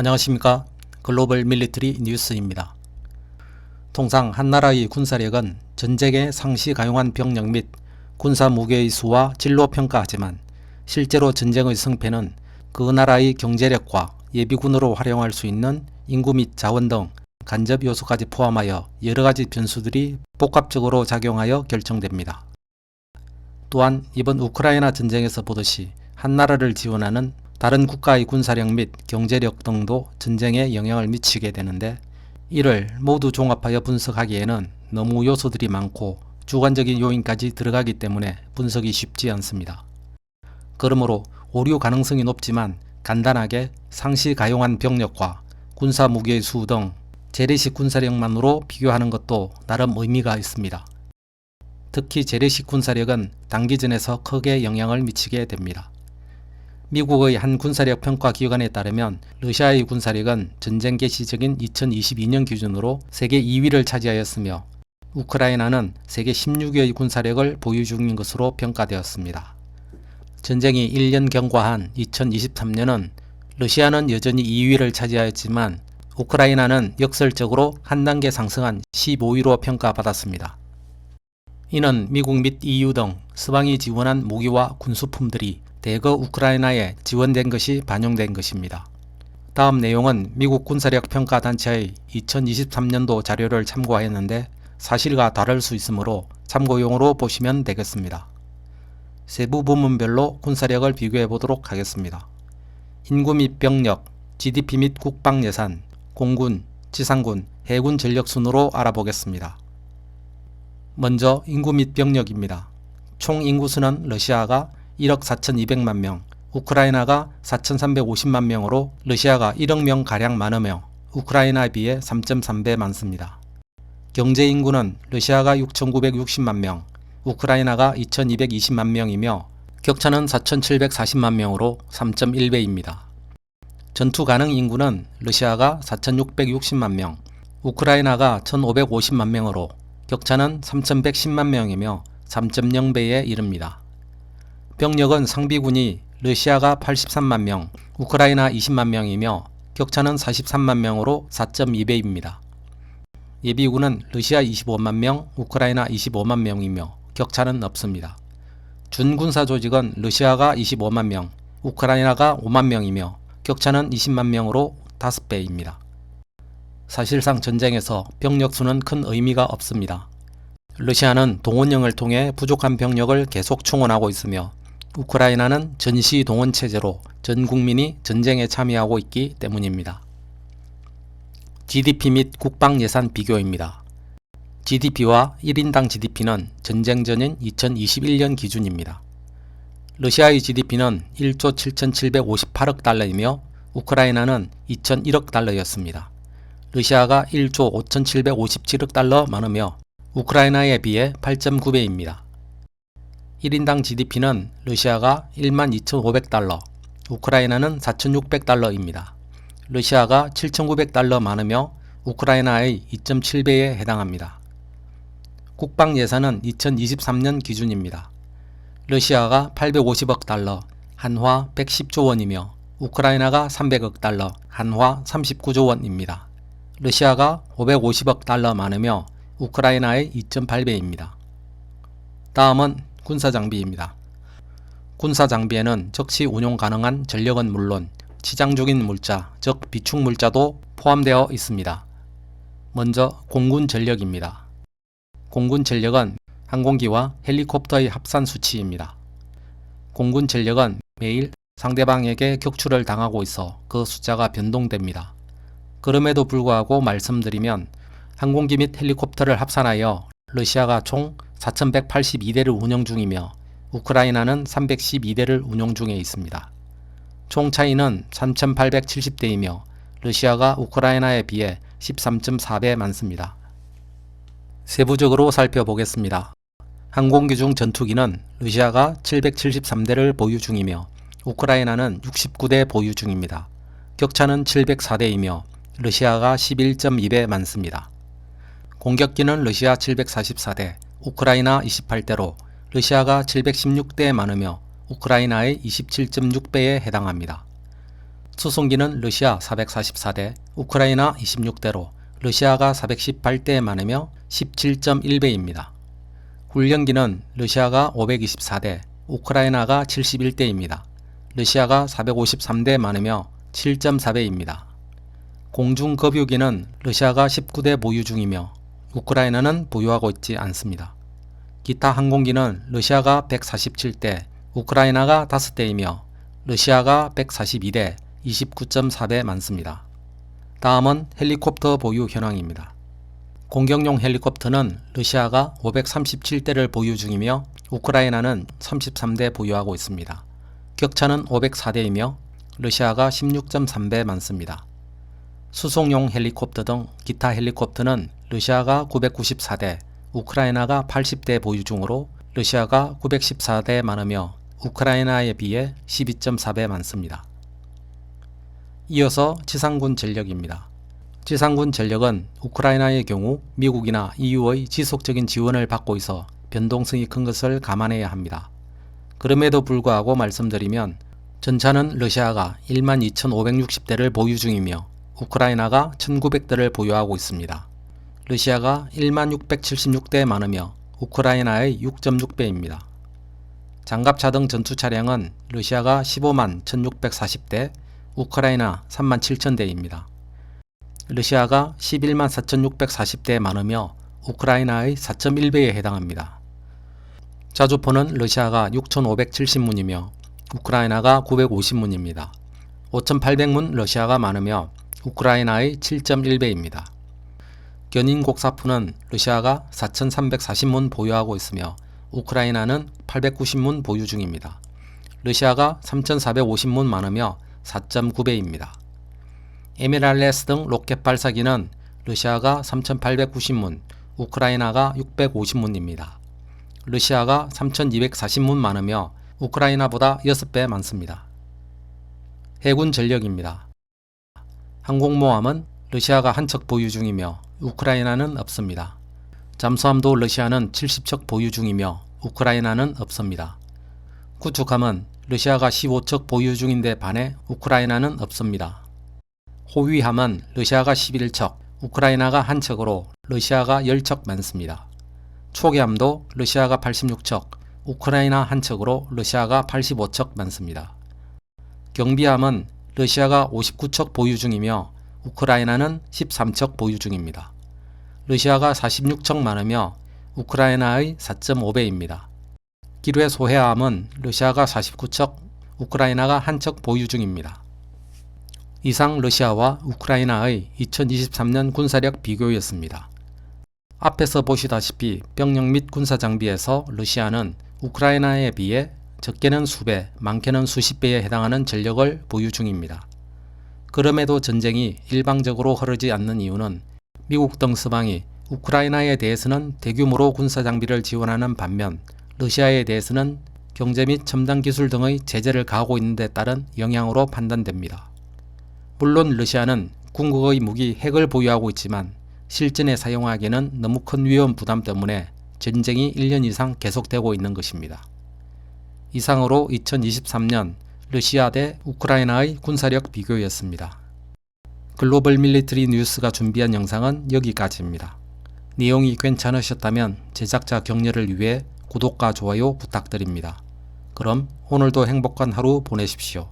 안녕하십니까. 글로벌 밀리터리 뉴스입니다. 통상 한 나라의 군사력은 전쟁에 상시 가용한 병력 및 군사 무기의 수와 질로 평가하지만 실제로 전쟁의 승패는 그 나라의 경제력과 예비군으로 활용할 수 있는 인구 및 자원 등 간접 요소까지 포함하여 여러가지 변수들이 복합적으로 작용하여 결정됩니다. 또한 이번 우크라이나 전쟁에서 보듯이 한 나라를 지원하는 다른 국가의 군사력 및 경제력 등도 전쟁에 영향을 미치게 되는데, 이를 모두 종합하여 분석하기에는 너무 요소들이 많고 주관적인 요인까지 들어가기 때문에 분석이 쉽지 않습니다. 그러므로 오류 가능성이 높지만 간단하게 상시 가용한 병력과 군사 무기의 수 등 재래식 군사력만으로 비교하는 것도 나름 의미가 있습니다. 특히 재래식 군사력은 단기전에서 크게 영향을 미치게 됩니다. 미국의 한 군사력 평가 기관에 따르면 러시아의 군사력은 전쟁 개시 적인 2022년 기준으로 세계 2위를 차지하였으며 우크라이나는 세계 16위의 군사력을 보유 중인 것으로 평가되었습니다. 전쟁이 1년 경과한 2023년은 러시아는 여전히 2위를 차지하였지만 우크라이나는 역설적으로 한 단계 상승한 15위로 평가받았습니다. 이는 미국 및 EU 등 서방이 지원한 무기와 군수품들이 대거 우크라이나에 지원된 것이 반영된 것입니다. 다음 내용은 미국 군사력 평가 단체의 2023년도 자료를 참고하였는데 사실과 다를 수 있으므로 참고용으로 보시면 되겠습니다. 세부 부문별로 군사력을 비교해 보도록 하겠습니다. 인구 및 병력, GDP 및 국방 예산, 공군, 지상군, 해군 전력 순으로 알아보겠습니다. 먼저 인구 및 병력입니다. 총 인구수는 러시아가 1억 4,200만 명, 우크라이나가 4,350만 명으로 러시아가 1억 명 가량 많으며 우크라이나에 비해 3.3배 많습니다. 경제 인구는 러시아가 6,960만 명, 우크라이나가 2,220만 명이며 격차는 4,740만 명으로 3.1배입니다. 전투 가능 인구는 러시아가 4,660만 명, 우크라이나가 1,550만 명으로 격차는 3,110만 명이며 3.0배에 이릅니다. 병력은 상비군이 러시아가 83만 명, 우크라이나 20만 명이며 격차는 43만 명으로 4.2배입니다. 예비군은 러시아 25만 명, 우크라이나 25만 명이며 격차는 없습니다. 준군사 조직은 러시아가 25만 명, 우크라이나가 5만 명이며 격차는 20만 명으로 5배입니다. 사실상 전쟁에서 병력 수는 큰 의미가 없습니다. 러시아는 동원령을 통해 부족한 병력을 계속 충원하고 있으며 우크라이나는 전시 동원 체제로 전 국민이 전쟁에 참여하고 있기 때문입니다. GDP 및 국방 예산 비교입니다. GDP와 1인당 GDP는 전쟁 전인 2021년 기준입니다. 러시아의 GDP는 1조 7,758억 달러이며 우크라이나는 2,001억 달러였습니다. 러시아가 1조 5,757억 달러 많으며 우크라이나에 비해 8.9배입니다. 1인당 GDP는 러시아가 12,500달러, 우크라이나는 4,600달러입니다. 러시아가 7,900달러 많으며 우크라이나의 2.7배에 해당합니다. 국방 예산은 2023년 기준입니다. 러시아가 850억 달러, 한화 110조 원이며 우크라이나가 300억 달러, 한화 39조 원입니다. 러시아가 550억 달러 많으며 우크라이나의 2.8배입니다. 다음은 군사장비입니다. 군사장비에는 즉시 운용 가능한 전력은 물론 치장 중인 물자, 즉 비축 물자도 포함되어 있습니다. 먼저 공군 전력입니다. 공군 전력은 항공기와 헬리콥터의 합산 수치입니다. 공군 전력은 매일 상대방에게 격추를 당하고 있어 그 숫자가 변동됩니다. 그럼에도 불구하고 말씀드리면 항공기 및 헬리콥터를 합산하여 러시아가 총 4,182대를 운영 중이며 우크라이나는 312대를 운영 중에 있습니다. 총 차이는 3,870대이며 러시아가 우크라이나에 비해 13.4배 많습니다. 세부적으로 살펴보겠습니다. 항공기 중 전투기는 러시아가 773대를 보유 중이며 우크라이나는 69대 보유 중입니다. 격차는 704대이며 러시아가 11.2배 많습니다. 공격기는 러시아 744대, 우크라이나 28대로 러시아가 716대에 많으며 우크라이나의 27.6배에 해당합니다. 수송기는 러시아 444대, 우크라이나 26대로 러시아가 418대에 많으며 17.1배입니다. 훈련기는 러시아가 524대, 우크라이나가 71대입니다. 러시아가 453대 많으며 7.4배입니다. 공중급유기는 러시아가 19대 보유 중이며 우크라이나는 보유하고 있지 않습니다. 기타 항공기는 러시아가 147대, 우크라이나가 5대이며 러시아가 142대, 29.4배 많습니다. 다음은 헬리콥터 보유 현황입니다. 공격용 헬리콥터는 러시아가 537대를 보유 중이며 우크라이나는 33대 보유하고 있습니다. 격차는 504대이며 러시아가 16.3배 많습니다. 수송용 헬리콥터 등 기타 헬리콥터는 러시아가 994대, 우크라이나가 80대 보유 중으로 러시아가 914대 많으며 우크라이나에 비해 12.4배 많습니다. 이어서 지상군 전력입니다. 지상군 전력은 우크라이나의 경우 미국이나 EU의 지속적인 지원을 받고 있어 변동성이 큰 것을 감안해야 합니다. 그럼에도 불구하고 말씀드리면 전차는 러시아가 12,560대를 보유 중이며 우크라이나가 1,900대를 보유하고 있습니다. 러시아가 1676대 많으며 우크라이나의 6.6배입니다. 장갑차 등 전투 차량은 러시아가 15만 1640대, 우크라이나 3만 7000대입니다. 러시아가 11만 4640대 많으며 우크라이나의 4.1배에 해당합니다. 자주포는 러시아가 6570문이며 우크라이나가 950문입니다. 5800문 러시아가 많으며 우크라이나의 7.1배입니다. 견인 곡사포는 러시아가 4340문 보유하고 있으며 우크라이나는 890문 보유 중입니다. 러시아가 3450문 많으며 4.9배입니다. 에메랄레스 등 로켓 발사기는 러시아가 3890문, 우크라이나가 650문입니다. 러시아가 3240문 많으며 우크라이나보다 6배 많습니다. 해군 전력입니다. 항공모함은 러시아가 한 척 보유 중이며 우크라이나는 없습니다. 잠수함도 러시아는 70척 보유 중이며 우크라이나는 없습니다. 구축함은 러시아가 15척 보유 중인데 반해 우크라이나는 없습니다. 호위함은 러시아가 11척, 우크라이나가 한 척으로 러시아가 10척 많습니다. 초계함도 러시아가 86척, 우크라이나 한 척으로 러시아가 85척 많습니다. 경비함은 러시아가 59척 보유 중이며 우크라이나는 13척 보유 중입니다. 러시아가 46척 많으며 우크라이나의 4.5배입니다. 기뢰 소해함은 러시아가 49척, 우크라이나가 한 척 보유 중입니다. 이상 러시아와 우크라이나의 2023년 군사력 비교였습니다. 앞에서 보시다시피 병력 및 군사 장비에서 러시아는 우크라이나에 비해 적게는 수배, 많게는 수십 배에 해당하는 전력을 보유 중입니다. 그럼에도 전쟁이 일방적으로 흐르지 않는 이유는 미국 등 서방이 우크라이나에 대해서는 대규모로 군사 장비를 지원하는 반면 러시아에 대해서는 경제 및 첨단 기술 등의 제재를 가하고 있는 데 따른 영향으로 판단됩니다. 물론 러시아는 궁극의 무기 핵을 보유하고 있지만 실전에 사용하기에는 너무 큰 위험 부담 때문에 전쟁이 1년 이상 계속되고 있는 것입니다. 이상으로 2023년 러시아 대 우크라이나의 군사력 비교였습니다. 글로벌 밀리터리 뉴스가 준비한 영상은 여기까지입니다. 내용이 괜찮으셨다면 제작자 격려를 위해 구독과 좋아요 부탁드립니다. 그럼 오늘도 행복한 하루 보내십시오.